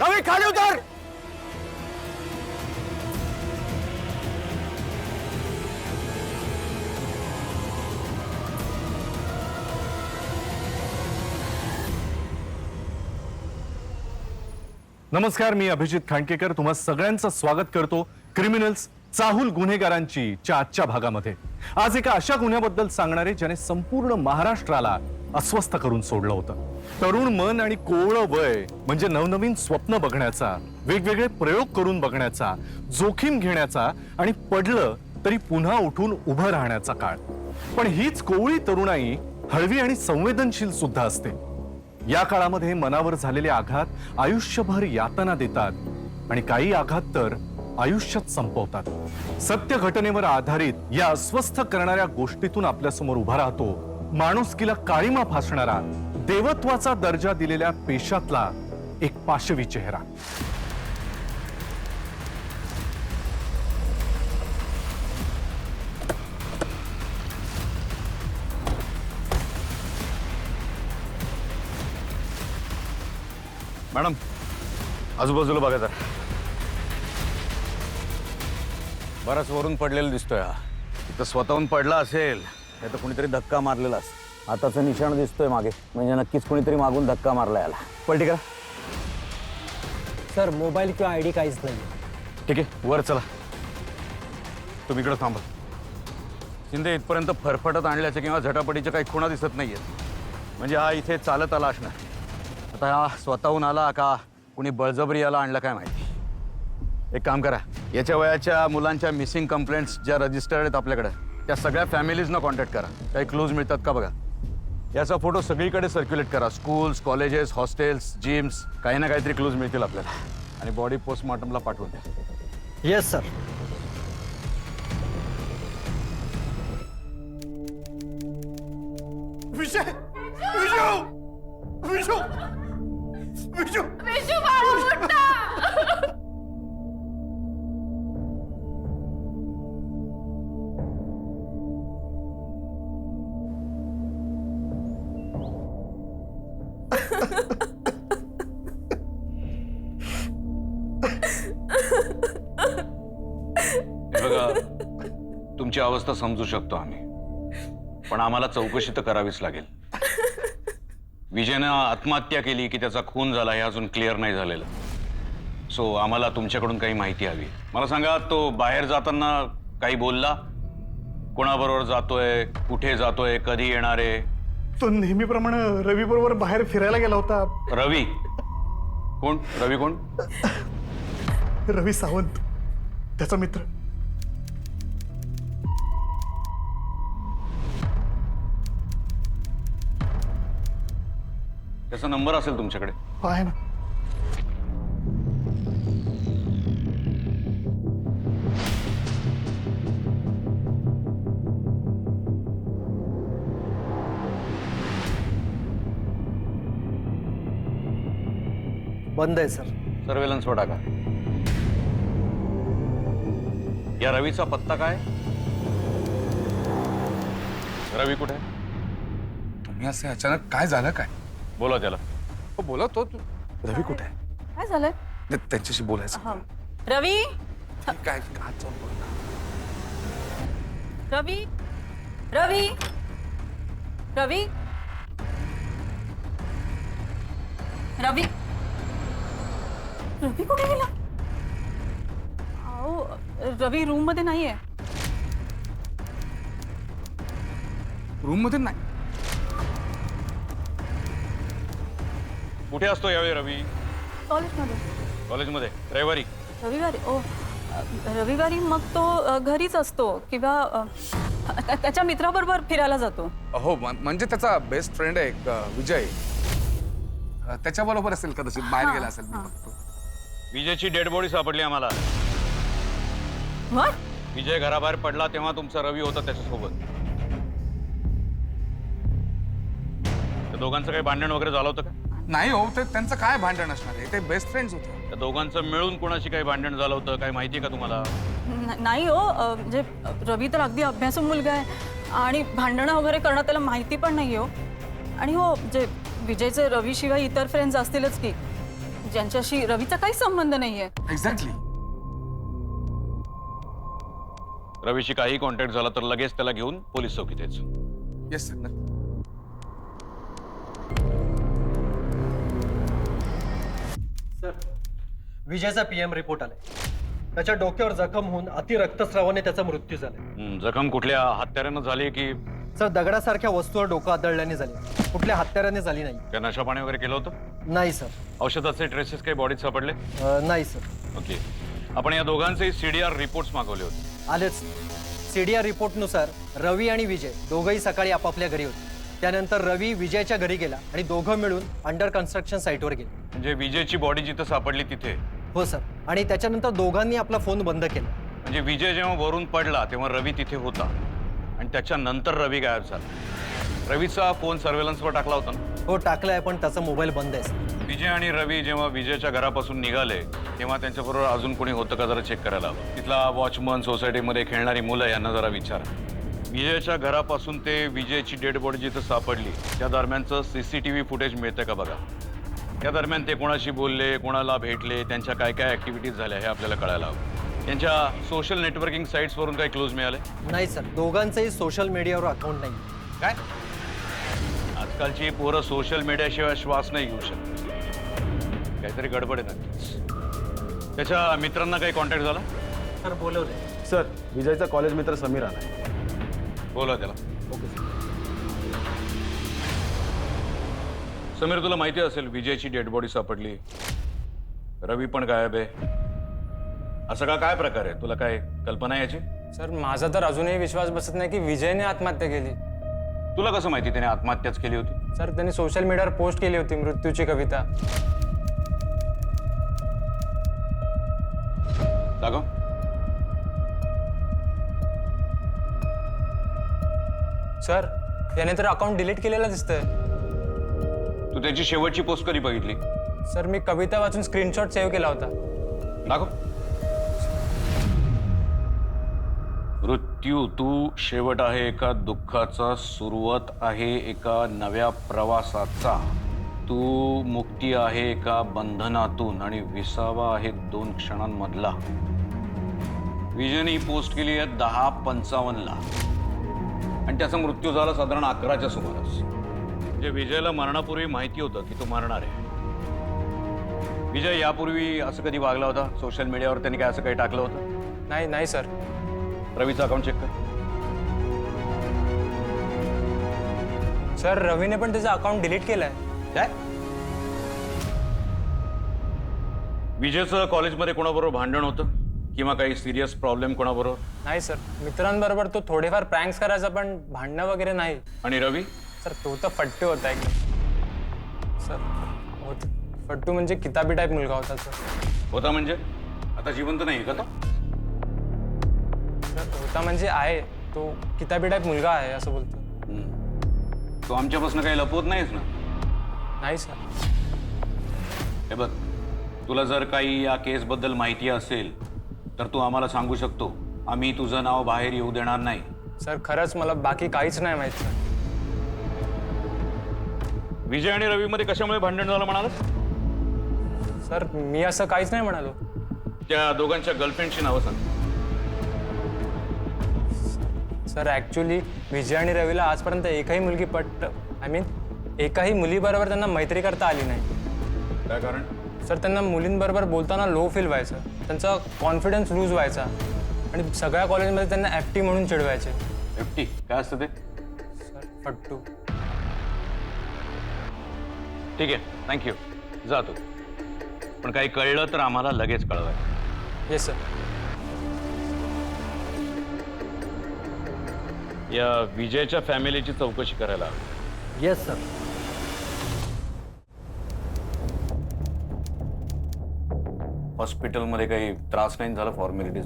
रवी खाली उतर. नमस्कार, मी अभिजित खांडकेकर तुम्हा सगळ्यांचं स्वागत करतो क्रिमिनल्स चाहूल गुन्हेगारांची च्या आजच्या भागामध्ये. आज एका अशा गुन्ह्याबद्दल सांगणारे ज्याने संपूर्ण महाराष्ट्राला अस्वस्थ करून सोडलं होतं. तरुण मन आणि कोवळं वय म्हणजे नवनवीन स्वप्न बघण्याचा, वेगवेगळे प्रयोग करून बघण्याचा, जोखीम घेण्याचा आणि पडलं तरी पुन्हा उठून उभं राहण्याचा काळ. पण हीच कोवळी तरुणाई हळवी आणि संवेदनशील सुद्धा असते. या काळामध्ये मनावर झालेले आघात आयुष्यभर यातना देतात आणि काही आघात तर आयुष्यात संपवतात. सत्य घटनेवर आधारित या अस्वस्थ करणाऱ्या गोष्टीतून आपल्यासमोर उभा राहतो माणुसकीला काळीमा फासणारा, देवत्वाचा दर्जा दिलेल्या पेशातला एक पाशवी चेहरा. मॅडम, आजूबाजूला बघा जरा. बराच वरून पडलेला दिसतोय हा. इथं स्वतःहून पडला असेल, नाही तर कुणीतरी धक्का मारलेला असेल. हाताचं निशाण दिसतोय मागे, म्हणजे नक्कीच कुणीतरी मागून धक्का मारला याला. पलटी करा. सर, मोबाईल किंवा आयडी काहीच नाही. ठीक आहे, वर चला. तुम्ही इकडे थांबा. शिंदे, इथपर्यंत फरफटत आणल्याचे किंवा झटापटीचे काही खुणा दिसत नाहीयेत. म्हणजे हा इथे चालत आला असणार. आता हा स्वतःहून आला का कुणी बळजबरी याला आणलं काय माहिती. एक काम करा, याच्या वयाच्या मुलांच्या मिसिंग कंप्लेंट्स ज्या रजिस्टर्ड आहेत आपल्याकडे, त्या सगळ्या फॅमिलीजना कॉन्टॅक्ट करा. काही क्लूज मिळतात का बघा. याचा फोटो सगळीकडे सर्क्युलेट करा. स्कूल्स, कॉलेजेस, हॉस्टेल्स, जिम्स, काही ना काहीतरी क्लूज मिळतील आपल्याला. आणि बॉडी पोस्टमॉर्टमला पाठवून द्या. Yes sir. विजय, विजू, विजू, विजू, विजू बाळा मोठा. बघा, तुमची अवस्था समजू शकतो आम्ही, पण आम्हाला चौकशी तर करावीच लागेल. विजयनं आत्महत्या केली की त्याचा खून झाला हे अजून क्लिअर नाही झालेलं. सो आम्हाला तुमच्याकडून काही माहिती हवी. मला सांगा, तो बाहेर जाताना काही बोलला? कोणाबरोबर जातोय, कुठे जातोय, कधी येणार आहे? तो नेहमीप्रमाणे रवी बरोबर बाहेर फिरायला गेला होता. रवी कोण? रवी कोण? रवी सावंत, त्याचा मित्र. त्याचा नंबर असेल तुमच्याकडे? आहे ना. बंद आहे सर. सर्वेलन्सवर टाका. या रवीचा पत्ता काय? रवी कुठे? तुम्ही असे अचानक काय झालं काय? बोला त्याला. हो बोला. तो रवी कुठे आहे? काय झालंय? त्यांच्याशी बोलायचं. रवी, काय आज जाऊन बोल ना. रवी, रवी, रवी, रवी, रवी कुठे गेला? अहो, रवी रूम मध्ये नाहीये. रूम मध्ये नाही? कुठे असतो यावेळी रवी? कॉलेजमध्ये. कॉलेजमध्ये? रविवारी? रविवारी? ओ, रविवारी मग तो घरीच असतो किंवा त्याच्या मित्राबरोबर फिरायला जातो. हो, म्हणजे त्याचा बेस्ट फ्रेंड आहे एक विजय. त्याच्याबरोबर असेल कदाचित, बाहेर गेला असेल. मी बघतो. विजयची डेड बॉडी सापडली आम्हाला. व्हॉट? विजय घराबाहेर पडला तेव्हा तुमचा रवी होता त्याच्यासोबत. त्या दोघांचं काही भांडण वगैरे झालं होतं का? नाही हो, ते त्यांचं काय भांडण असणार आहे? ते बेस्ट फ्रेंड्स होते. त्या दोघांचं मिळून कोणाशी काही भांडण झालं होतं, काही माहिती आहे का तुम्हाला? नाही हो, म्हणजे रवी तर अगदी अभ्यासू मुलगा आहे आणि भांडणं वगैरे करणं त्याला माहिती पण नाही हो. आणि हो, म्हणजे विजयचे रवीशिवाय इतर फ्रेंड्स असतीलच की ज्यांच्याशी रवीचा काही संबंध नाहीये. एक्झॅक्टली. रवीशी काही कॉन्टॅक्ट झाला तर लगेच त्याला घेऊन पोलीस चौकीत यायचं. येस सर, नक्की. सर विजयचा PM रिपोर्ट आलाय. त्याच्या डोक्यावर जखम होऊन अति रक्तस्रावाने त्याचा मृत्यू झालाय. जखम कुठल्या हत्यारानं झाली की सर दगडासारख्या वस्तूवर डोकं आदळल्याने झाले, कुठल्या हत्याराने झाली नाही. त्या नशा पाणी वगैरे केलं होतं? नाही सर. औषधाचे ट्रेसेस काही बॉडीत सापडले? नाही सर. ओके. आपण या दोघांचे CDR रिपोर्ट्स मागवले होते. आलेच. CDR रिपोर्टनुसार रवी आणि विजय दोघंही सकाळी आपापल्या घरी होते. त्यानंतर रवी विजयच्या घरी गेला आणि दोघं मिळून अंडर कन्स्ट्रक्शन साईटवर गेले. म्हणजे विजयची बॉडी जिथं सापडली तिथे? हो सर. आणि त्याच्यानंतर दोघांनी आपला फोन बंद केला. म्हणजे विजय जेव्हा वरून पडला तेव्हा रवी तिथे होता आणि त्याच्यानंतर रवी गायब झाला. रवीचा फोन सर्वेलन्सवर टाकला होता ना? हो टाकलाय, पण त्याचा मोबाईल बंद आहे सर. विजय आणि रवी जेव्हा विजयच्या घरापासून निघाले तेव्हा त्यांच्याबरोबर अजून कोणी होतं का जरा चेक करायला हवं. तिथला वॉचमन, सोसायटीमध्ये खेळणारी मुलं यांना जरा विचारा. विजयच्या घरापासून ते विजयची डेड बॉडी जिथं सापडली त्या दरम्यानचं CCTV फुटेज मिळतं का बघा. त्या दरम्यान ते कोणाशी बोलले, कोणाला भेटले, त्यांच्या काय काय ॲक्टिव्हिटीज झाल्या हे आपल्याला कळायला हवं. त्यांच्या सोशल नेटवर्किंग साईट्सवरून काही क्लोज मिळाले? नाही सर, दोघांचंही सोशल मीडियावर अकाउंट नाही. काय? आजकालची पोरं सोशल मीडियाशिवाय श्वास नाही घेऊ शकत. काहीतरी गडबड आहे नक्कीच. त्याच्या मित्रांना काही कॉन्टॅक्ट झाला? सर बोलवले. सर विजयचा कॉलेज मित्र समीर आला. बोला त्याला. समीर, तुला माहिती असेल विजयची डेड बॉडी सापडली, रवी पण गायब आहे. असं का काय प्रकार आहे? तुला काय कल्पना आहे याची? सर माझा तर अजूनही विश्वास बसत नाही की विजयने आत्महत्या केली. तुला कसं माहिती त्याने आत्महत्याच केली होती? सर त्यांनी सोशल मीडियावर पोस्ट केली होती मृत्यूची कविता. दाखव. सर याने तर अकाउंट डिलीट केलेलं दिसतंय. तू त्याची शेवटची पोस्ट कधी बघितली? सर मी कविता वाचून स्क्रीनशॉट सेव्ह केला होता. दाखव. मृत्यू तू शेवट आहे एका दुःखाचा, सुरुवात आहे एका नव्या प्रवासाचा. तू मुक्ती आहे एका बंधनातून आणि विसावा आहे 2 क्षणांमधला. विजयने ही पोस्ट केली आहे 10:55 आणि त्याचा मृत्यू झाला साधारण 11च्या सुमारास. म्हणजे विजयला मरणापूर्वी माहिती होतं की तो मरणार आहे. विजय यापूर्वी असं कधी वागला होता? सोशल मीडियावर त्यांनी काय असं काही टाकलं होतं? नाही नाही सर. रवीचं अकाउंट चेक कर. सर रवीने पण त्याचं अकाउंट डिलीट केलंय. काय? विजयचं कॉलेजमध्ये कोणाबरोबर भांडण होतं किंवा काही सिरियस प्रॉब्लेम कोणाबरोबर? नाही सर, मित्रांबरोबर तो थोडेफार प्रँक्स करायचा पण भांडणं वगैरे नाही. आणि रवी? सर तो तर फट्टू होता एकदम. सर फट्टू म्हणजे किताबी टाईप मुलगा होता सर. होता म्हणजे? आता जिवंत नाही का तो? सर होता म्हणजे आहे, तो किताबी टाईप मुलगा आहे असं बोलतो. तो आमच्यापासून काही लपवत नाहीस ना? नाही सर. हे बघ, तुला जर काही या केसबद्दल माहिती असेल तर तू आम्हाला सांगू शकतो. आम्ही तुझं नाव बाहेर येऊ देणार नाही. सर खरंच मला बाकी काहीच नाही माहित सर. विजय आणि रवीमध्ये कशामुळे भांडण झालं म्हणालस? सर मी असं काहीच नाही म्हणालो. त्या दोघांच्या गर्लफ्रेंडची नावं सांग. सर ॲक्च्युली विजय आणि रवीला आजपर्यंत एकही मुलगी एकाही मुलीबरोबर त्यांना मैत्री करता आली नाही. काय कारण? सर त्यांना मुलींबरोबर बोलताना लो फील व्हायचं, त्यांचा कॉन्फिडन्स लूज व्हायचा आणि सगळ्या कॉलेजमध्ये त्यांना FT म्हणून चिडवायचे. FT काय असतं ते? सर फट्टू. ठीक आहे, थँक्यू. जा तू. पण काही कळलं तर आम्हाला लगेच कळवायचं. Yes sir. या विजयच्या फॅमिलीची चौकशी करायला हवी. Yes sir. हॉस्पिटलमध्ये काही त्रास नाही झाला फॉर्मॅलिटीज?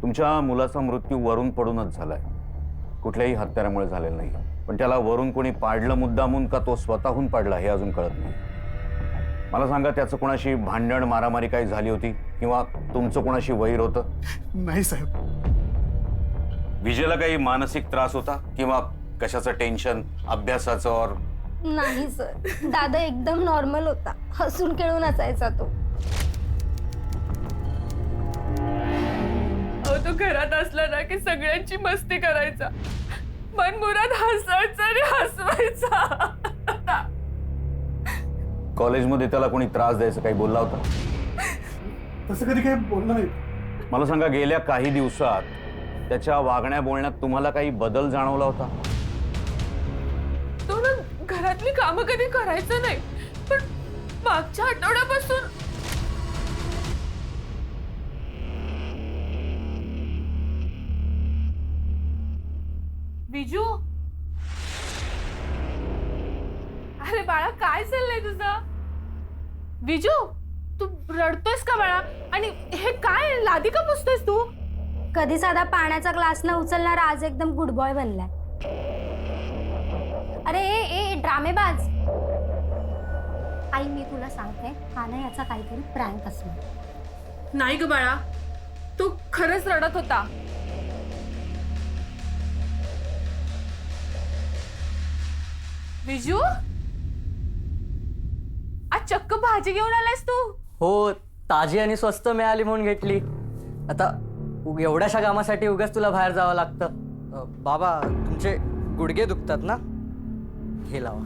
तुमच्या मुलाचा मृत्यू वरून पडूनच झालाय, कुठल्याही हत्यारामुळे झालेला नाही. पण त्याला वरून कोणी पाडलं मुद्दामून का तो स्वतःहून पाडला हे अजून कळत नाही. मला सांगा, त्याचं कोणाशी भांडण मारामारी काही झाली होती किंवा तुमचं कोणाशी वैर होतं? नाही साहेब. विजयला काही मानसिक त्रास होता किंवा कशाचं टेन्शन, अभ्यासाचं और नाही सर, दादा एकदम नॉर्मल होता, हसून खेळून असायचा तो. तो घरात असला ना की सगळ्यांची मस्ती करायचा, मनमुराद हसायचा आणि हसवायचा. कॉलेजमध्ये त्याला कोणी त्रास द्यायचं काही बोलला होता? तसं कधी काही बोललं नाही. मला सांगा, गेल्या काही दिवसात त्याच्या वागण्या बोलण्यात तुम्हाला काही बदल जाणवला होता? तो ना घरातली कामं कधी करायचं नाही, पण मागच्या आठवड्यापासून विजू, अरे बाळा काय चाललंय तुझं? विजू, तू रडतोयस का बाळा? आणि हे काय लादी का पुसतोयस तू? कधी साधा पाण्याचा ग्लास न उचलणारा आज एकदम गुड बॉय बनलाय. अरे ए ड्रामेबाज. आई मी तुला सांगते, हा ना याचा काहीतरी प्रँक असणार. नाही ग बाळा, तू खरंच रडत होता. विजू, आज चक्क भाजी घेऊन आलायस तू? हो, ताजी आणि स्वस्त मिळाली म्हणून घेतली. आता एवढ्याशा कामासाठी उगाच तुला बाहेर जावं लागतं. बाबा तुमचे गुडघे दुखतात ना, हे लावा.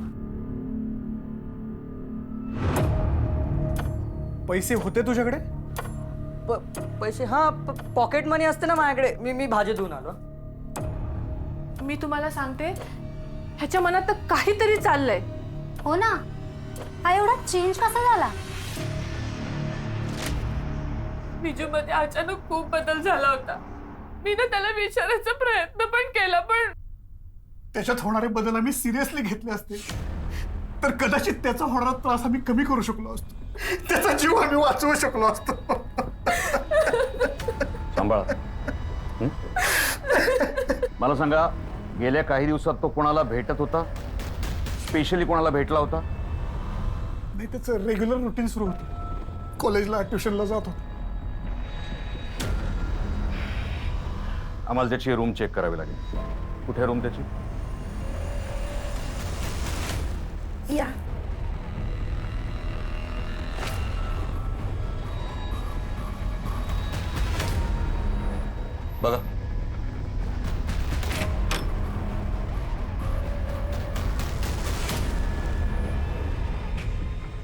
पैसे होते तुझ्याकडे? पैसे हा पॉकेट मनी असते ना माझ्याकडे, मी भाजी धुवून आलो. मी तुम्हाला सांगते, ह्याच्या मनात तर काहीतरी चाललंय. हो ना, हा एवढा चेंज कसा झाला? विजू मध्ये अचानक खूप बदल झाला होता. मी ना त्याला विचारायचा प्रयत्न पण केला, पण त्याच्यात होणारे बदल आम्ही सिरियसली घेतले असते तर कदाचित त्याचा होणारा त्रास आम्ही कमी करू शकलो असतो, त्याचा जीव आम्ही वाचवू शकलो असतो. सांभाळा. हं? मला सांगा, गेल्या काही दिवसात तो कोणाला भेटत होता? स्पेशली कोणाला भेटला होता? नाही, त्याचं रेग्युलर रुटीन सुरू होतं. कॉलेजला ट्युशनला जात होता. आम्हाला त्याची रूम चेक करावी लागेल. कुठे रूम त्याची? या बघा.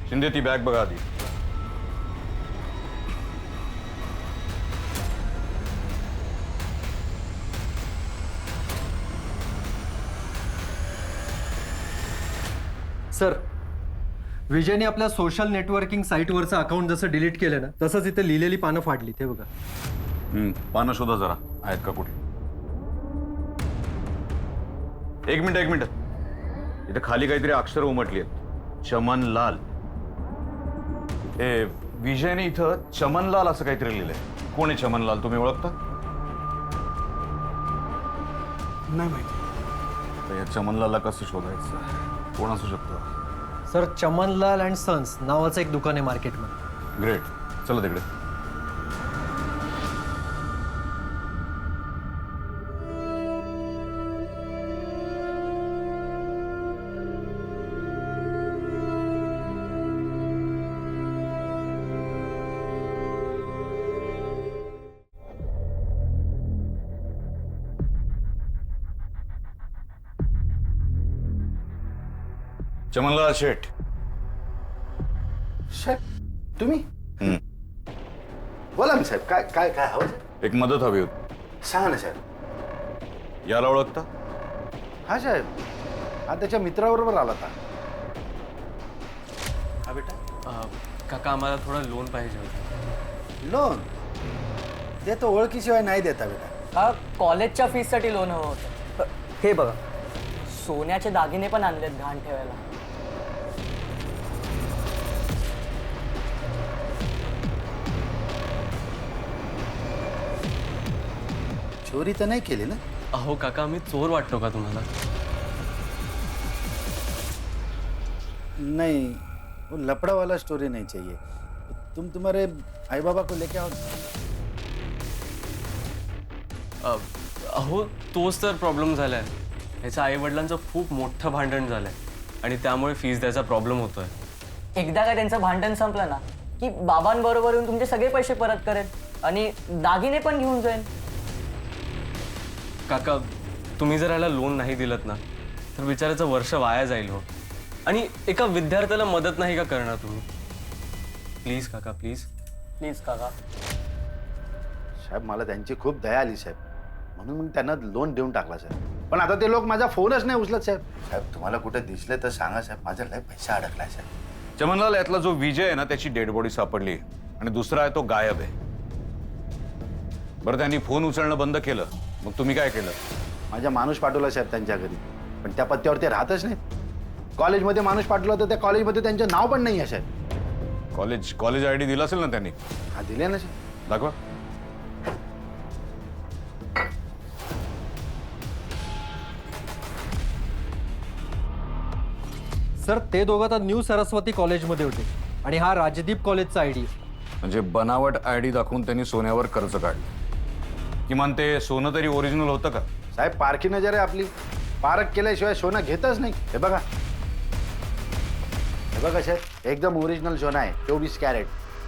शिंदे, ती बॅग बघा आधी. सर, विजयने आपल्या सोशल नेटवर्किंग साईटवरचं अकाउंट जसं डिलीट केलं ना, तसंच इथे लिहिलेली पानं फाडली. ते बघा. पानं शोधा जरा, आहेत का कुठे? एक मिनिट. इथे खाली काहीतरी अक्षर उमटली आहेत. चमनलाल. हे विजयने इथं चमनलाल असं काहीतरी लिहिलंय. कोण आहे चमनलाल? तुम्ही ओळखता? नाही माहिती. तर या चमनलालला कसं शोधायचं? कोण असू शकतो? सर, चमनलाल अँड सन्स नावाचं एक दुकान आहे मार्केटमध्ये. ग्रेट. चला तिकडे. चमनलाल शेठ. साहेब तुम्ही? बोला ना साहेब, काय काय काय हवं? एक मदत हवी होती. सांगा ना साहेब. याला ओळखता? हा साहेब, हा त्याच्या मित्राबरोबर आला होता. हा बेटा. काका, आम्हाला थोडं लोन पाहिजे होतं. लोन? ते तो ओळखीशिवाय नाही देता बेटा. हा कॉलेजच्या फीससाठी लोन हवं होतं. हे बघा, सोन्याचे दागिने पण आणलेत घाण ठेवायला. चोरी तर नाही केली ना? अहो काका, मी चोर वाटतो का तुम्हाला? नहीं, वो लपड़ा वाला स्टोरी नहीं चाहिए. तुम तुम्हारे आई बाबा को लेके आओ. अहो तोच तर प्रॉब्लेम झालाय. ह्याच्या आई वडिलांचं खूप मोठं भांडण झालंय. आणि त्यामुळे फीस द्यायचा प्रॉब्लेम होतोय. एकदा का त्यांचं भांडण संपलं ना की बाबांबरोबर येऊन तुमचे सगळे पैसे परत करेल आणि दागिने पण घेऊन जाईल. काका, तुम्ही जर याला लोन नाही दिलत ना तर बिचाराचं वर्ष वाया जाईल हो. आणि एका विद्यार्थ्याला मदत नाही का करणार तुम्ही? प्लीज काका, प्लीज. प्लीज काका. साहेब मला त्यांची खूप दया आली साहेब, म्हणून मग त्यांना लोन देऊन टाकला साहेब. पण आता ते लोक माझा फोनच नाही उचलत साहेब. साहेब तुम्हाला कुठे दिसले तर सांगा साहेब, माझा लय पैसा अडकलाय साहेब. चमनलाल, यातला जो विजय आहे ना त्याची डेड बॉडी सापडली आणि दुसरा आहे तो गायब आहे. बरं, त्यांनी फोन उचलणं बंद केलं, मग तुम्ही काय केलं? माझा माणूस पाठवला साहेब त्यांच्या घरी, पण त्या पत्त्यावर ते राहतच नाहीत. कॉलेजमध्ये माणूस पाठवला तर त्या कॉलेजमध्ये त्यांचं नाव पण नाही आहे साहेब. कॉलेज आयडी दिला असेल ना त्यांनी? हा दिले ना साहेब. दाखवा. सर ते दोघं आता न्यू सरस्वती कॉलेजमध्ये होते आणि हा राजदीप कॉलेजचा आयडी. म्हणजे बनावट आयडी दाखवून त्यांनी सोन्यावर कर्ज काढलं. किमान ते सोनं तरी ओरिजिनल होतं का? साहेब पारखी नजर आहे आपली, पारख केल्याशिवाय सोनं घेतच नाही. हे बघा, हे बघा साहेब, एकदम ओरिजिनल सोनं आहे, 24 कॅरेट.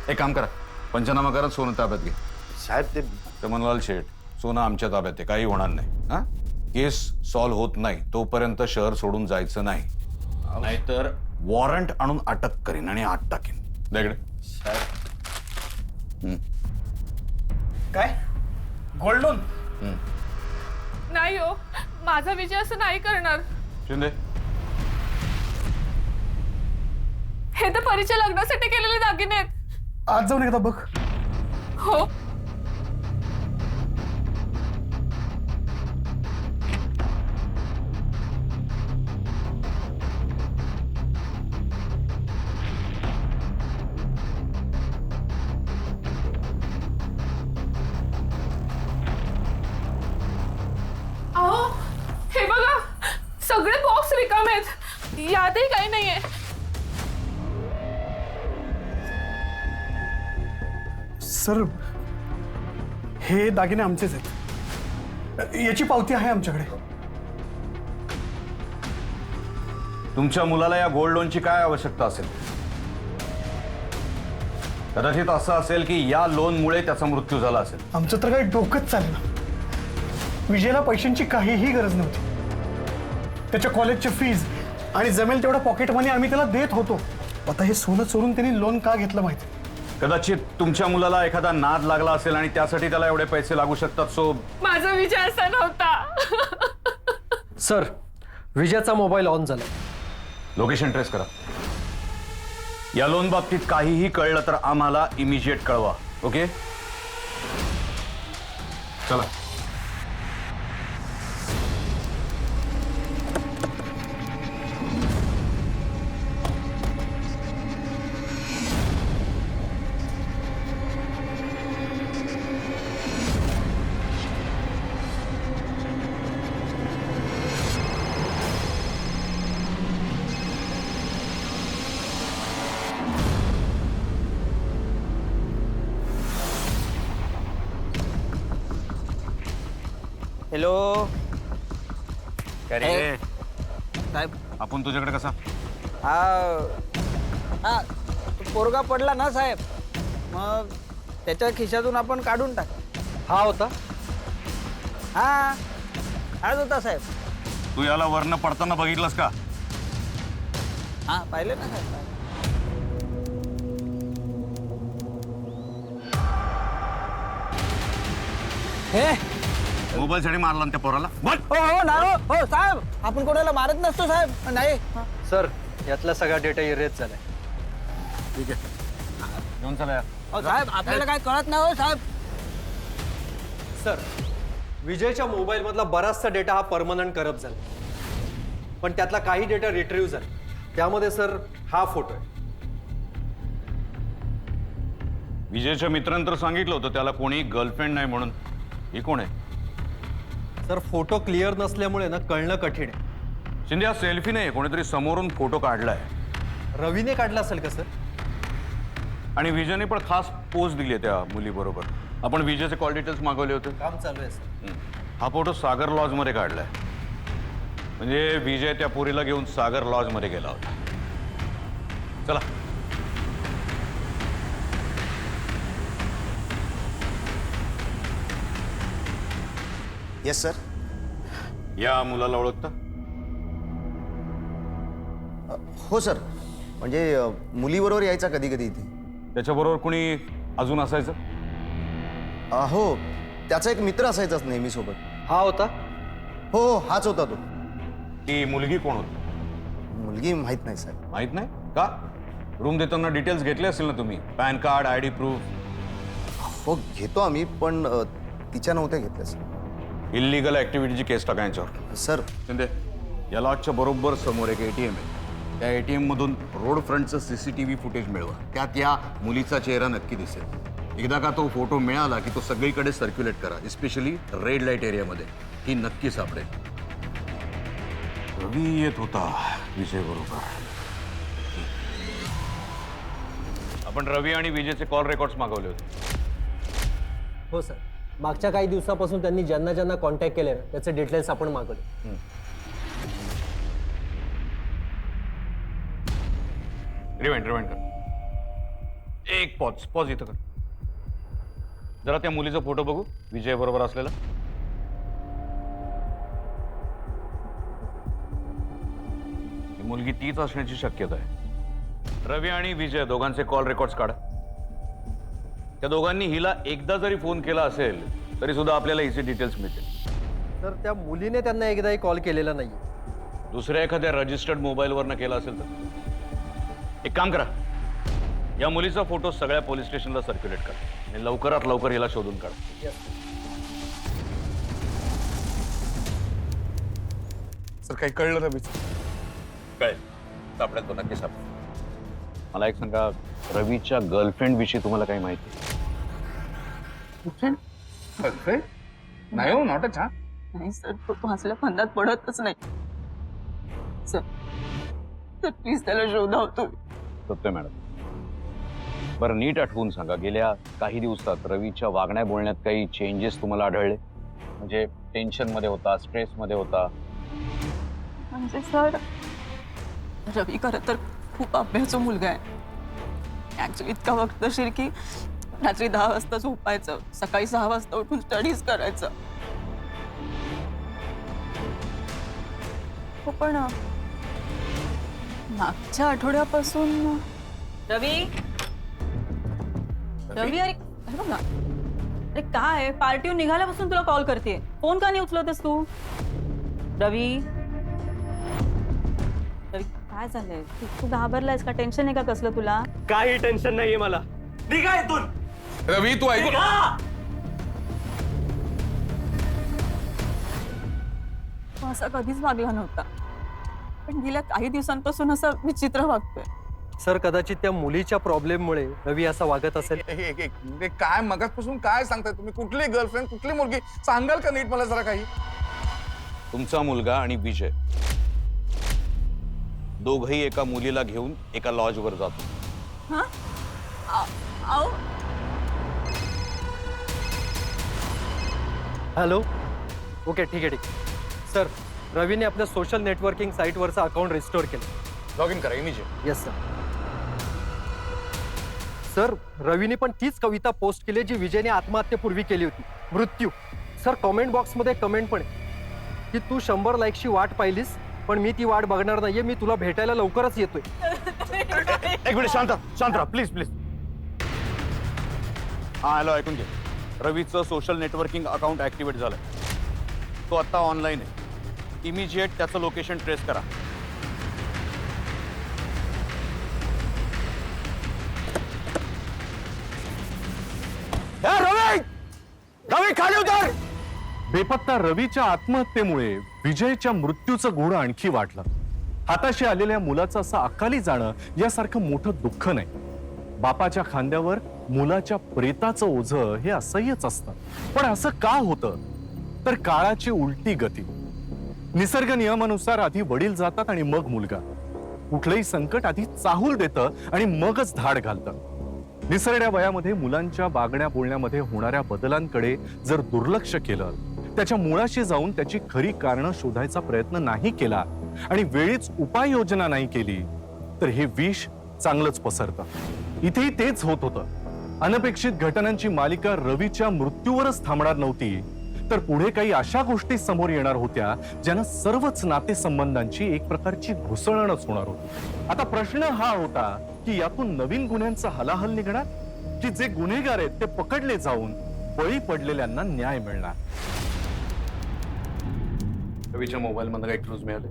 एक काम करा, पंचनामा करत सोनं ताब्यात घे. साहेब ते चमनलाल शेठ, सोनं आमच्या ताब्यात आहे, काही होणार नाही. हा, केस सॉल्व्ह होत नाही तोपर्यंत शहर सोडून जायचं नाही, नाहीतर वॉरंट आणून अटक करीन आणि आत टाकीन. इकडे. काय गोल्ड लोन? नाही हो, माझा विजय असं नाही करणार. शिंदे, हे तर परीच्या लग्नासाठी केलेले दागिने आहेत. आज जाऊन एकदा बघ. हो. अहो, हे बघा, सगळे बॉक्स रिकामे आहेत, यातही काही नाहीये. सर हे दागिने आमचेच आहेत, याची पावती आहे आमच्याकडे. तुमच्या मुलाला या गोल्ड लोनची काय आवश्यकता असेल? कदाचित असं असेल की या लोनमुळे त्याचा मृत्यू झाला असेल. आमचं तर काही डोकंच चालेल ना. विजयला पैशांची काहीही गरज नव्हती. त्याच्या कॉलेजची फीज आणि जमेल तेवढा पॉकेट मनी आम्ही त्याला देत होतो. आता हे सोनं चोरून त्यांनी लोन का घेतलं माहिती? कदाचित तुमच्या मुलाला एखादा नाद लागला असेल आणि त्यासाठी त्याला एवढे पैसे लागू शकतात. सो माझा विजय असा नव्हता. सर विजयाचा मोबाईल ऑन झाला. लोकेशन ट्रेस करा. या लोन बाबतीत काहीही कळलं तर आम्हाला इमिजिएट कळवा. ओके, चला. हॅलो साहेब, आपण तुझ्याकडे कसा? हा पोरगा पडला ना साहेब, मग त्याच्या खिशातून आपण काढून टाक. हा होता. हा हाच होता साहेब. तू याला वरनं पडताना बघितलंस का? हा पाहिले ना साहेब. हे मोबाईल साठी मारला ना त्या पोराला? हो हो ना हो हो साहेब, आपण कोणाला मारत नसतो साहेब. नाही सर यातला सगळा डेटा इरेज झालाय. ठीक आहे, घेऊन चला या. हो साहेब, आपल्याला काय कळत नाही हो साहेब. सर विजयच्या मोबाईल मधला बराचसा डेटा हा परमनंट करप्ट झाला, पण त्यातला काही डेटा रिट्रीव्ह झाला. त्यामध्ये सर हा फोटो आहे. विजयच्या मित्रांनी तर सांगितलं होतं त्याला कोणी गर्लफ्रेंड नाही म्हणून. ही कोण आहे? सर फोटो क्लिअर नसल्यामुळे ना कळणं कठीण आहे. शिंदे, हा सेल्फी नाही, कोणीतरी समोरून फोटो काढलाय. रवीने काढला असेल का सर? आणि विजयने पण खास पोस्ट दिली आहे त्या मुलीबरोबर. आपण विजयचे कॉल डिटेल्स मागवले होते. काम चालू आहे सर. हा फोटो सागर लॉज मध्ये काढलाय. म्हणजे विजय त्या पोरीला घेऊन सागर लॉज मध्ये गेला होता. चला. Yes sir. या मुलाला ओळखता? हो सर, म्हणजे मुलीबरोबर यायचा कधी कधी इथे. त्याच्याबरोबर कोणी अजून असायचं? हो, त्याचा एक मित्र असायचाच नेहमी सोबत. हा होता. हो हो, हाच होता तो. ती मुलगी कोण होती? मुलगी माहित नाही साहेब. माहित नाही का? रूम देताना डिटेल्स घेतले असतील ना तुम्ही? Pan card, ID proof. हो घेतो आम्ही, पण तिच्या नव्हत्या घेतल्या सर. इलिगल ऍक्टिव्हिटीची केस टाका यांच्यावर. सर शिंदे, या लॉजच्या बरोबर समोर एक ATM आहे. त्या ATM मधून रोड फ्रंटचं CCTV फुटेज मिळवा. त्यात या मुलीचा चेहरा नक्की दिसेल. एकदा का तो फोटो मिळाला की तो सगळीकडे सर्क्युलेट करा, एस्पेशली रेड लाईट एरियामध्ये. ही नक्की सापडेल. रवी येत होता विजय बरोबर. आपण रवी आणि विजयचे कॉल रेकॉर्ड्स मागवले होते. हो सर, मागच्या काही दिवसापासून त्यांनी ज्यांना ज्यांना कॉन्टॅक्ट केले ना त्याचे डिटेल्स आपण मागवले. रिवाइंड कर. एक पॉज इथं कर. जरा त्या मुलीचा फोटो बघू, विजय बरोबर असलेला. ही मुलगी तीच असण्याची शक्यता आहे. रवी आणि विजय दोघांचे कॉल रेकॉर्ड्स काढा. त्या दोघांनी हिला एकदा जरी फोन केला असेल तरी सुद्धा आपल्याला हिचे डिटेल्स मिळतील. तर त्या मुलीने त्यांना एकदाही कॉल केलेला नाही. दुसऱ्या एखाद्या रजिस्टर्ड मोबाईलवरनं केला असेल तर एक काम करा, या मुलीचा फोटो सगळ्या पोलीस स्टेशनला सर्क्युलेट करा आणि लवकरात लवकर हिला शोधून काढा. सर काही कळलं रवीच? कळेल, सापडेल तो, नक्की सापडेल. मला एक सांगा, रवीच्या गर्लफ्रेंड विषयी तुम्हाला काही माहिती? गर्लफ्रेंड नाही हो, नॉट अ छान. नाही सर, तो असल्या फंदात पडतच नाही सर. तर प्लीज त्याला शोधाव तुम्ही. सत्य मॅडम, बरं नीट आठवून सांगा, गेल्या काही दिवसात रवीच्या वागण्या बोलण्यात काही चेंजेस तुम्हाला आढळले? म्हणजे टेन्शन मध्ये होता, स्ट्रेस मध्ये होता? म्हणजे सर, रवी खरं तर खूप अभ्यासू मुलगा आहे. ऍक्च्युली इतका वक्तशीर की रात्री 10 वाजता झोपायचं, सकाळी 6 वाजता उठून स्टडीज करायचं. हो, पण मागच्या आठवड्यापासून रवी अरे बघ ना, अरे काय पार्टीवर निघाल्यापासून तुला कॉल करते, फोन का नाही उचलतेस तू? रवी काय झालंय? तू घाबरलायस का? टेन्शन आहे का कसलं तुला? काही टेन्शन नाहीये मला. निघा इथून. रवी तू ऐकू. तो असा कधीच वागला नव्हता, पण गेल्या काही दिवसांपासून असं विचित्र वागतोय. सर, कदाचित त्या मुलीच्या प्रॉब्लेममुळे रवी असा वागत असेल. काय मगाचपासून काय सांगताय तुम्ही? कुठली गर्लफ्रेंड, कुठली मुलगी? सांगाल का नीट मला जरा काही? तुमचा मुलगा आणि विजय दोघही एका मुलीला घेऊन एका लॉजवर जातो. हा? आओ हॅलो. ओके, ठीक आहे. सर, रवीने आपल्या सोशल नेटवर्किंग साईटवरचं अकाउंट रिस्टोर केलं. लॉग इन करा इमिजिएट. Yes sir. सर, रवीने पण तीच कविता पोस्ट केली जी विजयने आत्महत्येपूर्वी केली होती, मृत्यू. सर, कमेंट बॉक्समध्ये कमेंट पण आहे की तू 100 लाईक्सची वाट पाहिलीस, पण मी ती वाट बघणार नाहीये, मी तुला भेटायला लवकरच येतोय. एक मिनिट, शांत राहा प्लीज. हा, हॅलो, ऐकून घे. रवीचं सोशल नेटवर्किंग अकाउंट ऍक्टिव्हेट झालंय. तो आता ऑनलाईन आहे. इमिजिएट त्याचं लोकेशन ट्रेस करा. रवी खाली उतर. बेपत्ता रवीच्या आत्महत्येमुळे विजयच्या मृत्यूचं गुण आणखी वाढलं. हाताशी आलेल्या मुलाचं असं अकाली जाणं यासारखं मोठं दुःख नाही. बापाच्या खांद्यावर मुलाच्या प्रेताचं ओझं हे असह्यच असतं. पण असं का होतं? तर काळाची उलटी गती. निसर्ग नियमानुसार आधी वडील जातात आणि मग मुलगा. कुठलंही संकट आधी चाहूल देतं आणि मगच धाड घालतं. निसरड्या वयामध्ये मुलांच्या वागण्या बोलण्यामध्ये होणाऱ्या बदलांकडे जर दुर्लक्ष केलं त्याच्या मुळाशी जाऊन त्याची खरी कारणं शोधायचा प्रयत्न नाही केला आणि वेळीच उपाययोजना नाही केली तर हे विष चांगलंच पसरतं। इथेही तेच होत होतं। अनपेक्षित घटनांची मालिका रवीच्या मृत्यूवरच थांबणार नव्हती, तर पुढे काही अशा गोष्टी समोर येणार होत्या ज्यानं सर्वच नातेसंबंधांची एक प्रकारची घुसळणच होणार होती। आता प्रश्न हा होता की यातून नवीन गुन्ह्यांचा हलाहल निघणार की जे गुन्हेगार आहेत ते पकडले जाऊन बळी पडलेल्यांना न्याय मिळणार। रवीच्या मोबाईल मध्ये काही क्लूज मिळाले?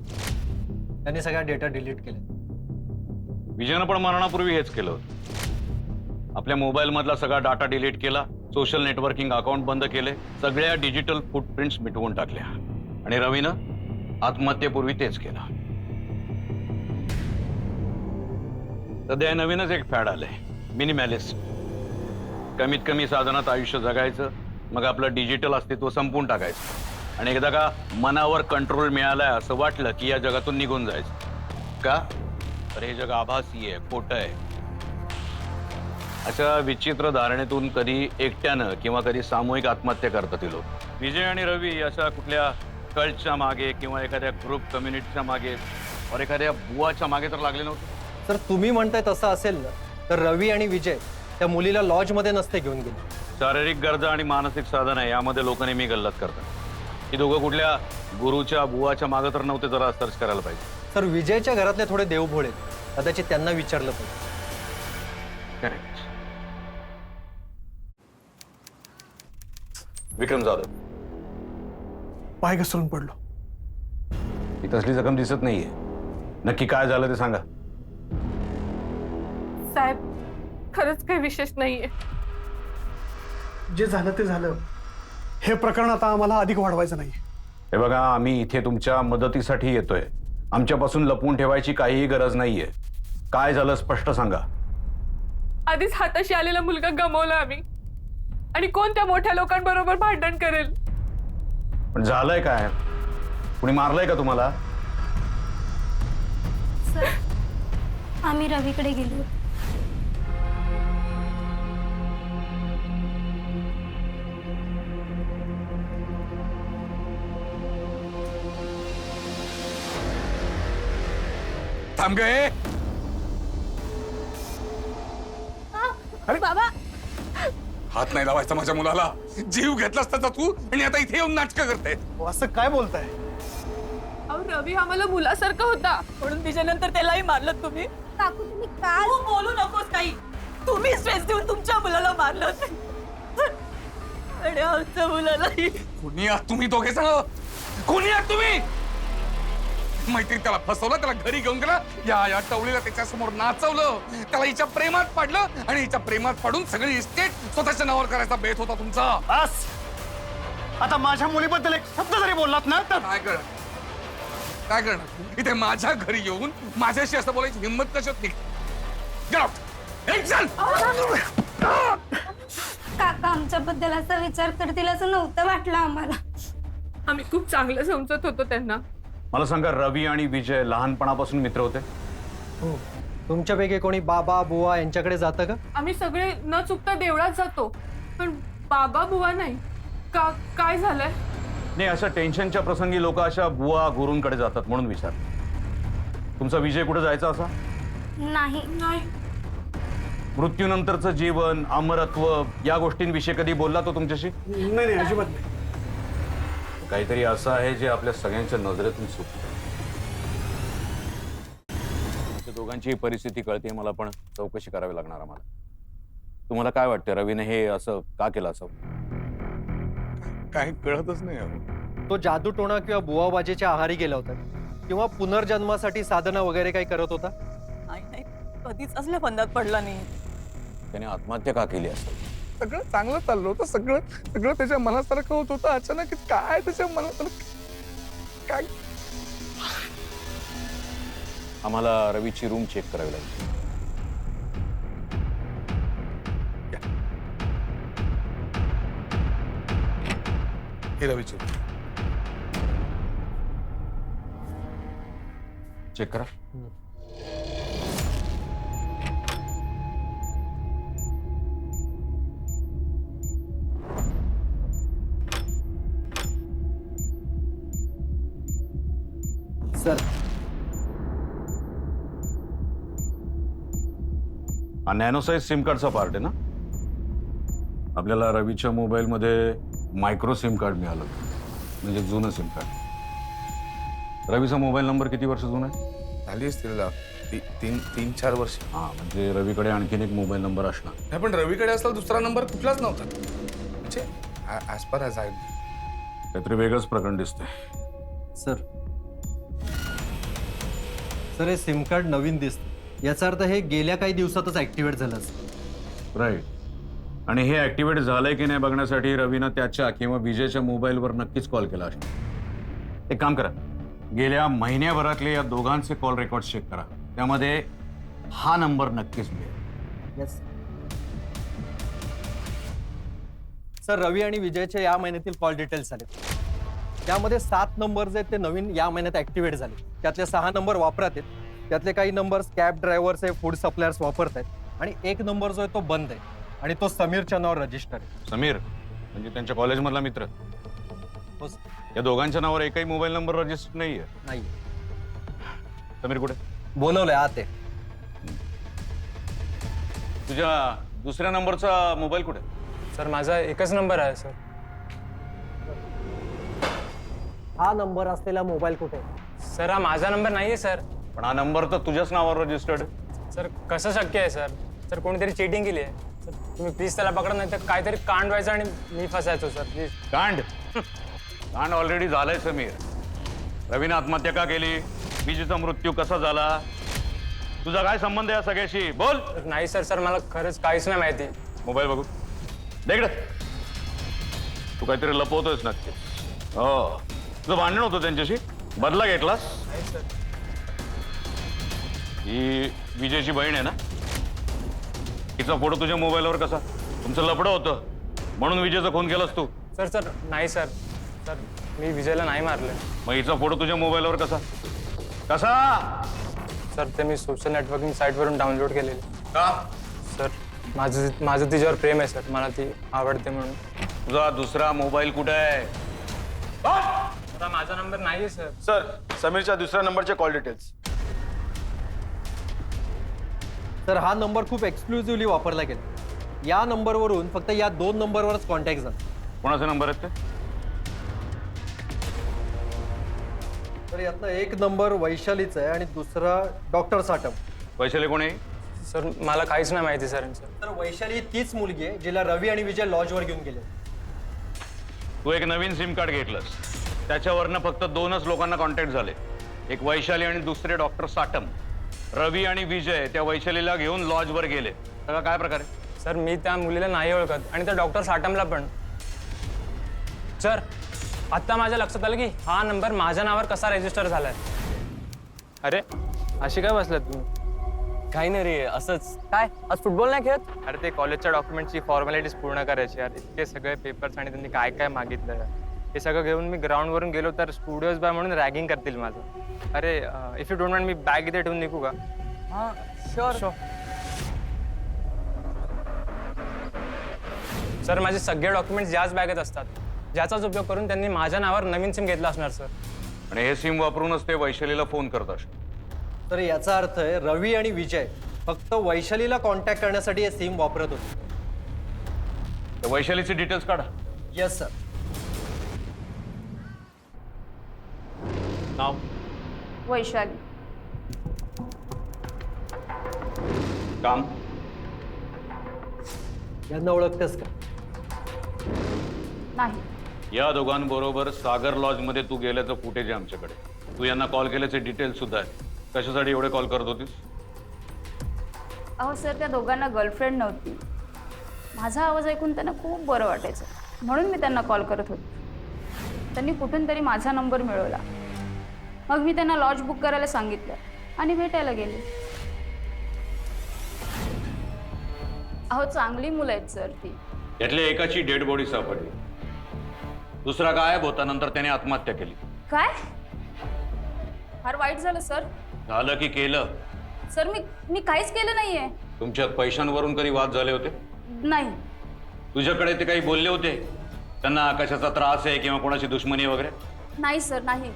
त्यांनी सगळा डेटा डिलीट केले। विजयनं पण मरणापूर्वी हेच केलं होतं। आपल्या मोबाईल मधला सगळा डाटा डिलीट केला, सोशल नेटवर्किंग अकाउंट बंद केले, सगळ्या डिजिटल फुटप्रिंट्स मिटवून टाकल्या आणि रवीनं आत्महत्येपूर्वी तेच केलं। सध्या नवीनच एक फॅड आलंय, मिनिमॅलिस्ट। कमीत कमी साधनात आयुष्य जगायचं, मग आपलं डिजिटल अस्तित्व संपून टाकायचं आणि एकदा का मनावर कंट्रोल मिळालाय असं वाटलं की या जगातून निघून जायचं। का? तर हे जग आभासी आहे, खोटं आहे। अशा विचित्र धारणेतून कधी एकट्यानं किंवा कधी सामूहिक आत्महत्या करतात ते लोक। विजय आणि रवी अशा कुठल्या कल्टच्या मागे किंवा एखाद्या ग्रुप कम्युनिटीच्या मागे और एखाद्या बुवाच्या मागे तर लागले नव्हते। सर तुम्ही म्हणताय तसं असेल ना तर रवी आणि विजय त्या मुलीला लॉज मध्ये नसते घेऊन गेले। शारीरिक गरजा आणि मानसिक साधन आहे यामध्ये लोक नेहमी गल्लत करतात। ही दोघं कुठल्या गुरुच्या बुवाच्या मागे तर नव्हते, जरा सर्च करायला पाहिजे। सर विजयच्या घरातले थोडे देवभोळे आहेत, कदाचित त्यांना विचारलं पाहिजे। करेक्ट। विक्रम जाधव, पाय घसरून पडलो। ही तसली जखम दिसत नाहीये, नक्की काय झालं ते सांगा। साहेब खरंच काही विशेष नाहीये। जे झालं ते झालं, हे प्रकरण आता आम्हाला अधिक वाढवायचं नाही। हे बघा, आम्ही इथे तुमच्या मदतीसाठी येतोय, आमच्यापासून लपवून ठेवायची काहीही गरज नाहीये। काय झालं स्पष्ट सांगा। आधीच हाताशी आलेला मुलगा गमावला आम्ही, आणि कोण त्या मोठ्या लोकांबरोबर भांडण करेल? पण झालंय काय? कुणी मारलंय का तुम्हाला? सर आम्ही रवीकडे गेलो होतो। थांब गए। अरे बाबा, हात नाही लावायचा माझ्या मुलाला। जीव घेतलास त्याचा तू आणि आता इथे येऊन नाटकं करते। असं काय बोलताय? अहो रवी आम्हाला मुलासारखा होता, म्हणून तिच्यानंतर त्यालाही मारलं तुम्ही। काकू तुम्ही काय तू बोलू नकोस काही। तुम्ही स्ट्रेस देऊन तुमच्या मुलाला मारलं आणि आमच्या मुलालाही। कोणी आहात तुम्ही दोघे जण? कोणी आहात तुम्ही? मैत्री त्याला फसवलं, त्याला घरी घेऊन गेला, या टवळीला त्याच्यासमोर नाचवलं, त्याला हिच्या प्रेमात पाडलं आणि हिच्या प्रेमात पाडून सगळी इस्टेट स्वतःच्या नावावर करायचा बेत होता तुमचा। बस आता माझ्या मुलीबद्दल एक शब्द जरी बोललात ना तर काय करणार? काय करणार? इथे माझ्या घरी येऊन माझ्याशी असं बोलायची हिंमत कशात निघते? Get out! एक चल! काका आमच्याबद्दल असा विचार करतील असं नव्हतं वाटलं आम्हाला। आम्ही खूप चांगलं समजत होतो त्यांना। मला सांगा, रवी आणि विजय लहानपणापासून मित्र होते? हो, तुमच्यापैकी कोणी बाबा बुवा यांच्याकडे जातं का? आम्ही सगळे न चुकता देवळात जातो, पण बाबा बुवा नाही। काय झालंय? नाही, अशा टेन्शनच्या प्रसंगी लोक अशा बुवा गुरूंकडे जातात म्हणून विचार। तुमचा विजय कुठे जायचा असा? नाही नाही। मृत्यूनंतरचं जीवन, अमरत्व या गोष्टींविषयी कधी बोलला तो तुमच्याशी? नाही अजिबात नाही। काहीतरी असं आहे जे आपल्या सगळ्यांच्या नजरेतून सुटतं। दोघांची परिस्थिती कळते मला, पण चौकशी करावी लागणार आम्हाला। तुम्हाला काय वाटतं, रवीने हे असं का केलं असावं? काही कळतच नाही। तो जादूटोणा किंवा बुवाबाजीच्या आहारी गेला होता किंवा पुनर्जन्मासाठी साधना वगैरे काही करत होता? नाही, कधीच असल्या फंदात पडला नाही। त्याने आत्महत्या का केली असेल? सगळं चांगलं चाललं होतं, सगळं त्याच्या मनासारखं होत होतं। अचानक काय त्याच्या मनासारखं काय? आम्हाला रवीची रूम चेक करावी लागेल। हे रवीची चेक करा। सर हा नॅनो साईज सिम कार्डचा पार्ट आहे ना? आपल्याला रवीच्या मोबाईलमध्ये मायक्रो सिम कार्ड मिळालं, म्हणजे जुनं सिम कार्ड. रवीचा मोबाईल नंबर किती वर्ष जुना आहे? झाली असतील तीन चार वर्ष. हा, म्हणजे रवीकडे आणखीन एक मोबाईल नंबर असणार. नाही, पण रवीकडे असला दुसरा नंबर कुठलाच नव्हता. म्हणजे ॲज पर ॲज आय काहीतरी वेगळंच प्रकरण दिसतंय. सर सर हे सिम कार्ड नवीन दिसतं, याचा अर्थ हे गेल्या काही दिवसातच ऍक्टिव्हेट झालं असेल. राईट. आणि हे ऍक्टिव्हेट झालंय की नाही बघण्यासाठी रवीनं त्याच्या किंवा विजयच्या मोबाईलवर नक्कीच कॉल केला असणार. एक काम करा, गेल्या महिन्याभरातले या दोघांचे कॉल रेकॉर्ड चेक करा. त्यामध्ये हा नंबर नक्कीच मिळेल. येस सर, रवी आणि विजयच्या या महिन्यातील कॉल डिटेल्स आले. त्यामध्ये 7 नंबर्स आहेत ते नवीन या महिन्यात ऍक्टिव्हेट झाले. त्यातले 6 नंबर वापरात आहेत. त्यातले काही नंबर्स कॅब ड्रायव्हर्स आहे, फूड सप्लायर्स वापरत आहेत, आणि एक नंबर जो आहे तो बंद आहे आणि तो समीरच्या नावावर रजिस्टर आहे. समीर म्हणजे त्यांच्या कॉलेजमधला मित्र. हो सर. या दोघांच्या नावावर एकही मोबाईल नंबर रजिस्टर नाहीये. नाही. समीर कुठे? बोलवलंय आत आहे. तुझ्या दुसऱ्या नंबरचा मोबाईल कुठे? सर माझा एकच नंबर आहे सर. हा नंबर असलेला मोबाईल कुठे? सर हा माझा नंबर नाही आहे सर. पण हा नंबर तर तुझ्याच नावावर रजिस्टर्ड. सर कसं शक्य आहे सर? सर कोणीतरी चीटिंग केली आहे सर. तुम्ही प्लीज त्याला पकडा, नाही तर काहीतरी कांड व्हायचं आणि मी फसायचो सर. प्लीज. कांड कांड ऑलरेडी झालंय समीर. रवीनं आत्महत्या का केली? विजेचा मृत्यू कसा झाला? तुझा काय संबंध आहे या सगळ्याशी? बोल. नाही सर, सर मला खरंच काहीच नाही माहिती. मोबाईल बघू देकडे. तू काहीतरी लपवतोयस नक्की. हो, तुझं भांडण होतं त्यांच्याशी, बदला घेतलास? नाही सर. ही विजयची बहीण आहे ना? तिचा फोटो तुझ्या मोबाईलवर कसा? तुमचं लफडं होतं म्हणून विजयचा खून केलास तू? सर सर नाही सर. सर मी विजयला नाही मारलं. मग हिचा फोटो तुझ्या मोबाईलवर कसा कसा? सर ते मी सोशल नेटवर्किंग साईटवरून डाउनलोड केलेले. का? सर माझं तिच्यावर प्रेम आहे सर. मला ती आवडते म्हणून. तुझा दुसरा मोबाईल कुठे आहे? आता माझा नंबर नाही आहे सर. सर, समीरच्या दुसऱ्या नंबरचे कॉल डिटेल्स. सर हा नंबर खूप एक्सक्लुझिव्हली वापरला गेला. या नंबरवरून फक्त या 2 नंबरवरच कॉन्टॅक्ट झाला. कोणाचे नंबर आहेत ते? तर यातला एक नंबर वैशालीचा आहे आणि दुसरा डॉक्टर साटम. वैशाली कोण आहे? सर मला काहीच नाही माहिती सर. तर वैशाली ही तीच मुलगी आहे जिला रवी आणि विजय लॉजवर घेऊन गेले. तू एक नवीन सिम कार्ड घेतलंस, त्याच्यावरनं फक्त 2च लोकांना कॉन्टॅक्ट झाले. एक वैशाली आणि दुसरे डॉक्टर साटम. रवी आणि विजय त्या वैशालीला घेऊन लॉजवर गेले. सगळं काय प्रकार आहे? सर मी त्या मुलीला नाही ओळखत आणि त्या डॉक्टर साटमला पण. सर आत्ता माझ्या लक्षात आलं की हा नंबर माझ्या नावावर कसा रजिस्टर झालाय. अरे अशी काय बसलात तुम्ही? काही नाही रे, असंच. काय आज फुटबॉल नाही खेळत? अरे ते कॉलेजच्या डॉक्युमेंटची फॉर्मॅलिटीज पूर्ण करायची यार. इतके सगळे पेपर्स आणि त्यांनी काय काय मागितलं. हे सगळं घेऊन मी ग्राउंडवरून गेलो तर स्टुडिओज बाय म्हणून रॅगिंग करतील माझं. अरे if you don't mind me bag इथे ठेवून निघू का? हां शुअर. सर माझे सगळे डॉक्युमेंट्स याच बॅगेत असतात, ज्याचाच उपयोग करून त्यांनी माझ्या नावावर नवीन सिम घेतला असणार सर. आणि हे सिम वापरूनच ते वैशालीला फोन करत असतात. तर याचा अर्थ आहे रवी आणि विजय फक्त वैशालीला कॉन्टॅक्ट करण्यासाठी हे सिम वापरत होते. तर वैशालीचे डिटेल्स काढा. Yes sir. नाव? वैशाली. काम? यांना ओळखतेस का? नाही. या दोघांबरोबर सागर लॉजमध्ये तू गेल्याचं फुटेज आहे आमच्याकडे. तू यांना कॉल केल्याचे डिटेल्स सुद्धा आहेत. कशासाठी एवढे कॉल करत होतीस? अहो सर, त्या दोघांना गर्लफ्रेंड नव्हती. माझा आवाज ऐकून त्यांना खूप बरं वाटायचं म्हणून मी त्यांना कॉल करत होते. त्यांनी कुठून तरी माझा नंबर मिळवला. मग मी त्यांना लॉज बुक करायला सांगितलं आणि भेटायला गेले. अहो चांगली मुलं आहेत सर ती. यातल्या एकाची डेड बॉडी सापडली. दुसरा गायब होता, नंतर त्याने आत्महत्या केली. काय? फार वाईट झालं सर. झालं की केलं? सर मी काहीच केलं नाहीये. तुमच्यात पैशांवरून कधी वाद झाले होते? नाही. तुझ्याकडे ते काही बोलले होते? त्यांना कशाचा त्रास आहे किंवा कोणाची दुश्मनी वगैरे? नाही सर, नाही.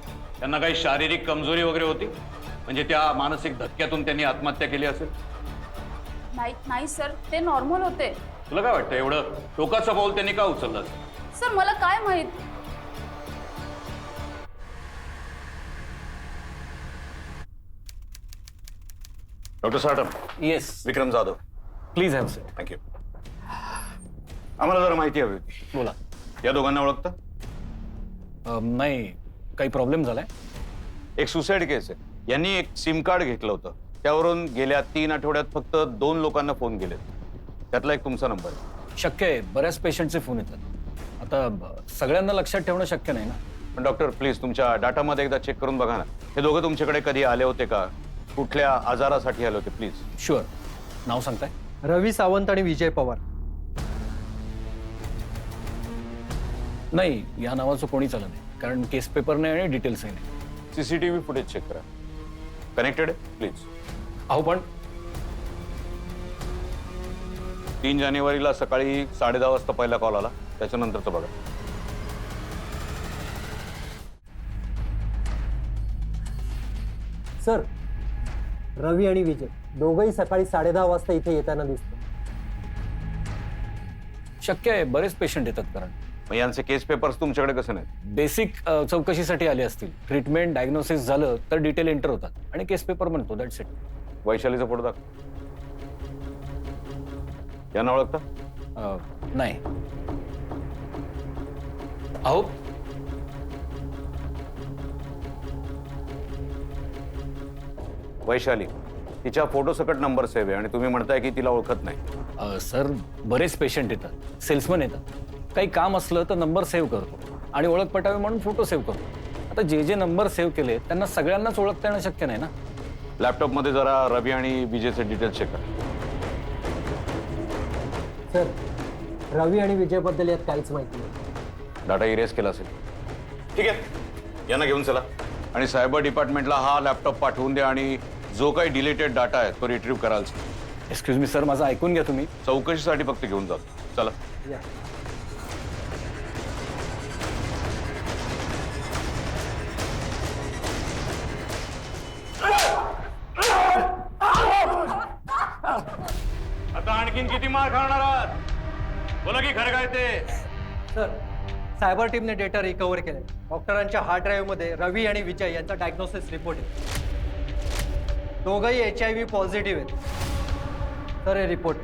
त्यांना काही शारीरिक कमजोरी वगैरे होती? म्हणजे त्या मानसिक धक्क्यातून त्यांनी आत्महत्या केली असेल? नाही सर, ते नॉर्मल होते. तुला काय वाटतं एवढं टोकाचं पाऊल त्यांनी का उचललं असेल? सर मला काय माहित. Doctor Satam. Yes Vikram Jadhav. Please have sir. Thank you. आम्हाला जरा माहिती हवी होती. बोला. या दोघांना ओळखता? नाही, काही प्रॉब्लेम झालाय? एक सुसाईड केस आहे. यांनी एक सिम कार्ड घेतलं होतं, त्यावरून गेल्या 3 आठवड्यात फक्त 2 लोकांना फोन केलेत. त्यातला एक तुमचा नंबर आहे. शक्य आहे, बऱ्याच पेशंटचे फोन येतात. आता सगळ्यांना लक्षात ठेवणं शक्य नाही ना. पण डॉक्टर प्लीज तुमच्या डाटामध्ये एकदा चेक करून बघा ना. हे दोघं तुमच्याकडे कधी आले होते का? कुठल्या आजारासाठी आले होते? प्लीज. शुअर. नाव सांगताय? रवी सावंत आणि विजय पवार. नाही, या नावाचं कोणीच आलं नाही, कारण केस पेपर नाही आणि डिटेल्सही नाही. CCTV फुटेज चेक करा. कनेक्टेड आहे? प्लीज. अहो पण 3 जानेवारीला सकाळी 10:30 वाजता पहिला कॉल आला, त्याच्यानंतरचं बघा. सर, रवी आणि विजय दोघंही सकाळी 10:30 वाजता इथे येताना दिसतात. शक्य आहे, बरेच पेशंट येतात. कारण मग यांचे केस पेपर्स तुमच्याकडे कसे नाहीत? बेसिक चौकशीसाठी आले असतील. ट्रीटमेंट डायग्नोसिस झालं तर डिटेल एंटर होतात आणि केस पेपर म्हणतो. That's it. वैशालीचा फोटो दाखव. यांना ओळखता? नाही. अहो वैशाली, तिच्या फोटो सकट नंबर सेव्ह आहे आणि तुम्ही म्हणताय की तिला ओळखत नाही. सर, बरेच पेशंट येतात, सेल्समन येतात. काही काम असलं तर नंबर सेव्ह करतो आणि ओळख पटावी म्हणून फोटो सेव्ह करतो. आता जे नंबर सेव्ह केले त्यांना सगळ्यांनाच ओळखता येणं शक्य नाही ना. लॅपटॉपमध्ये जरा रवी आणि विजयचे डिटेल्स चेक करा. सर, रवी आणि विजयबद्दल यात काहीच माहिती नाही. डाटा इरेज केला असेल. ठीक आहे, यांना घेऊन चला आणि सायबर डिपार्टमेंटला हा लॅपटॉप पाठवून द्या आणि जो काही डिलीटेड डाटा आहे तो रिट्रीव्ह कराल. एक्सक्यूज मी सर, माझं ऐकून घ्या तुम्ही. चौकशीसाठी फक्त घेऊन जातो. चला. आता आणखीन किती मार खाणार आहात? बोला की खरं काय ते. सर, सायबर टीमने डेटा रिकव्हर केलाय. डॉक्टरांच्या हार्ड ड्राईव्ह मध्ये रवी आणि विजय यांचा डायग्नोसिस रिपोर्ट आहे. दोघंही HIV पॉझिटिव्ह आहेत. सर, हे रिपोर्ट.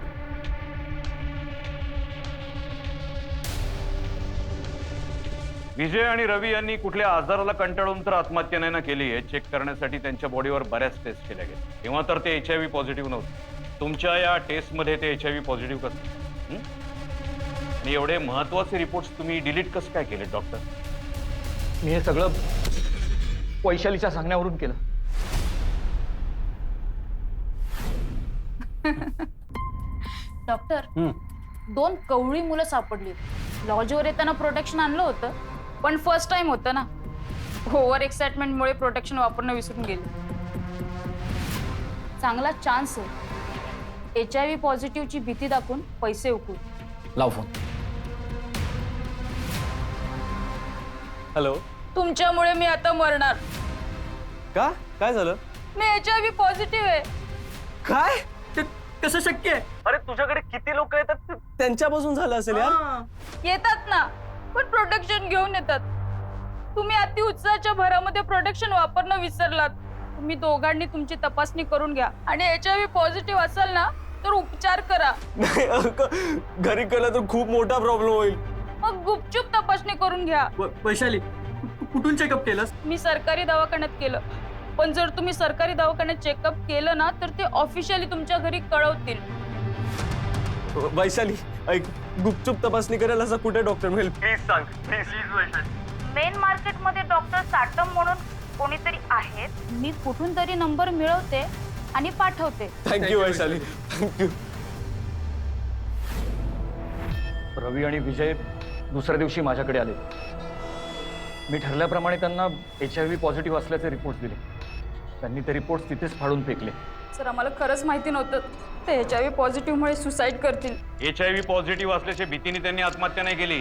विजय आणि रवी यांनी कुठल्या आजाराला कंटाळून तर आत्महत्या नाही ना केली आहे चेक करण्यासाठी त्यांच्या बॉडीवर बऱ्याच टेस्ट केल्या गेल्या. तेव्हा तर ते HIV पॉझिटिव्ह नव्हते. तुमच्या या टेस्टमध्ये ते HIV पॉझिटिव्ह कसं? आणि एवढे महत्वाचे रिपोर्ट्स तुम्ही डिलीट कसं काय केले डॉक्टर? मी हे सगळं वैशालीच्या सांगण्यावरून केलं. डॉक्टर, 2 कवळी मुलं सापडली. लॉजवर येताना प्रोटेक्शन आणलं होतं, पण फर्स्ट टाइम होतं ना. ओव्हर एक्साइटमेंटमुळे प्रोटेक्शन वापरणं विसरून गेले. चांगला चान्स आहे. HIV पॉझिटिव्हची भीती दाखवून पैसे उकळू. लाव फोन. हॅलो. तुमच्यामुळे मी आता मरणार. का? काय झालं? मी HIV पॉझिटिव्ह आहे. काय? कसं शक्य आहे? अरे तुझ्याकडे किती लोक येतात? त्यांच्यापासून झालं असेल यार. येतात ना, पण प्रोटेक्शन घेऊन येतात. तुम्ही अति उत्साहाच्या भरामध्ये प्रोटेक्शन वापरणं विसरलात. तुम्ही दोघांनी तुमची तपासणी करून घ्या आणि HIV पॉझिटिव्ह असाल ना तर उपचार करा. घरी केलं तर खूप मोठा प्रॉब्लेम होईल. मग गुपचूप तपासणी करून घ्या. वैशाली, कुठून चेकअप केलंस? मी सरकारी दवाखान्यात केलं, पण जर तुम्ही सरकारी दवाखान्यात चेकअप केलं ना तर ते ऑफिशियली तुमच्या घरी कळवतील. वैशाली, ऐक, गुपचूप तपासणी करायला असं कुठे डॉक्टर मिळेल? प्लीज सांग, प्लीज. मेन मार्केटमध्ये डॉक्टर साटम म्हणून कोणीतरी आहेत. मी कुठून तरी नंबर मिळवते आणि पाठवते. Thank you Vaishali, thank you. रवी आणि विजय दुसऱ्या दिवशी माझ्याकडे आले. मी ठरल्याप्रमाणे त्यांना HIV पॉझिटिव्ह असल्याचे रिपोर्ट्स दिले. त्यांनी ते रिपोर्ट्स तिथेच फाडून फेकले. सर, आम्हाला खरंच माहिती नव्हतं ते HIV पॉझिटिव्हमुळे सुसाईड करतील. HIV पॉझिटिव्ह असल्याच्या भीतीने त्यांनी आत्महत्या नाही केली.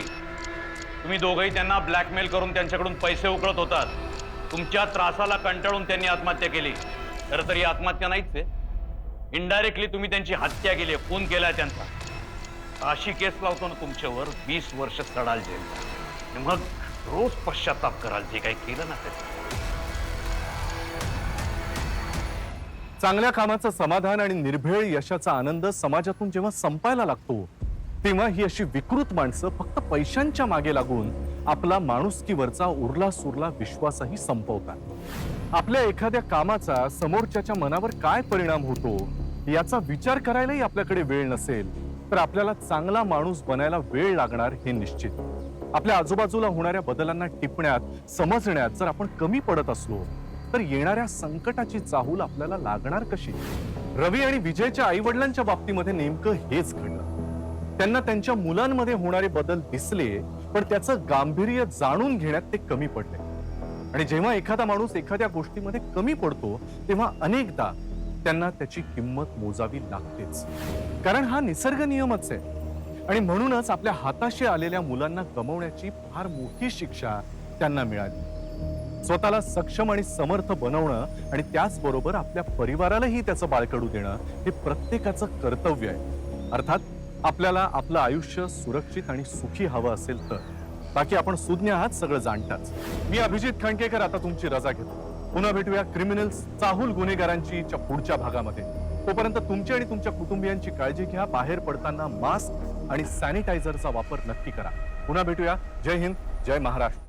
तुम्ही दोघंही त्यांना ब्लॅकमेल करून त्यांच्याकडून पैसे उकळत होतात. तुमच्या त्रासाला कंटाळून त्यांनी आत्महत्या केली. खरं तर ही आत्महत्या नाहीच आहे. इनडायरेक्टली तुम्ही त्यांची हत्या केली, खून केलाय त्यांचा. अशी केस लावतो ना तुमच्यावर 20 वर्ष सडाल जेल. मग रोज पश्चाताप कराल जे काही केलं ना त्याचं. चांगल्या कामाचं समाधान आणि निर्भेळ यशाचा आनंद समाजातून जेव्हा संपायला लागतो तेव्हा ही अशी विकृत माणसं फक्त पैशांच्या मागे लागून आपला माणुसकीवरचा उरला सुरला विश्वासही संपवतात. आपल्या एखाद्या कामाचा समोरच्याच्या मनावर काय परिणाम होतो याचा विचार करायलाही आपल्याकडे वेळ नसेल तर आपल्याला चांगला माणूस बनायला वेळ लागणार हे निश्चित. आपल्या आजूबाजूला होणाऱ्या बदलांना टिपण्यात समजण्यात जर आपण कमी पडत असलो तर येणाऱ्या संकटाची चाहूल आपल्याला लागणार कशी? रवी आणि विजयच्या आई वडिलांच्या बाबतीमध्ये नेमकं हेच घडलं. त्यांना त्यांच्या मुलांमध्ये होणारे बदल दिसले पण त्याचं गांभीर्य जाणून घेण्यात ते कमी पडले. आणि जेव्हा एखादा माणूस एखाद्या गोष्टीमध्ये कमी पडतो तेव्हा अनेकदा त्यांना त्याची किंमत मोजावी लागतेच. कारण हा निसर्ग नियमच आहे. आणि म्हणूनच आपल्या हाताशी आलेल्या मुलांना गमावण्याची फार मोठी शिक्षा त्यांना मिळाली. स्वतःला सक्षम आणि समर्थ बनवणं आणि त्याचबरोबर आपल्या परिवारालाही त्याचं बाळकडू देणं हे प्रत्येकाचं कर्तव्य आहे. अर्थात आपल्याला आपलं आयुष्य सुरक्षित आणि सुखी हवं असेल तर. बाकी आपण सुज्ञ आहात, सगळं जाणताच. मी अभिजित खांडकेकर आता तुमची रजा घेतो. पुन्हा भेटूया क्रिमिनल्स चाहूल गुन्हेगारांची पुढच्या भागामध्ये. तोपर्यंत तुमची आणि तुमच्या कुटुंबियांची काळजी घ्या. बाहेर पडताना मास्क आणि सॅनिटायझरचा वापर नक्की करा. पुन्हा भेटूया. जय हिंद, जय महाराष्ट्र.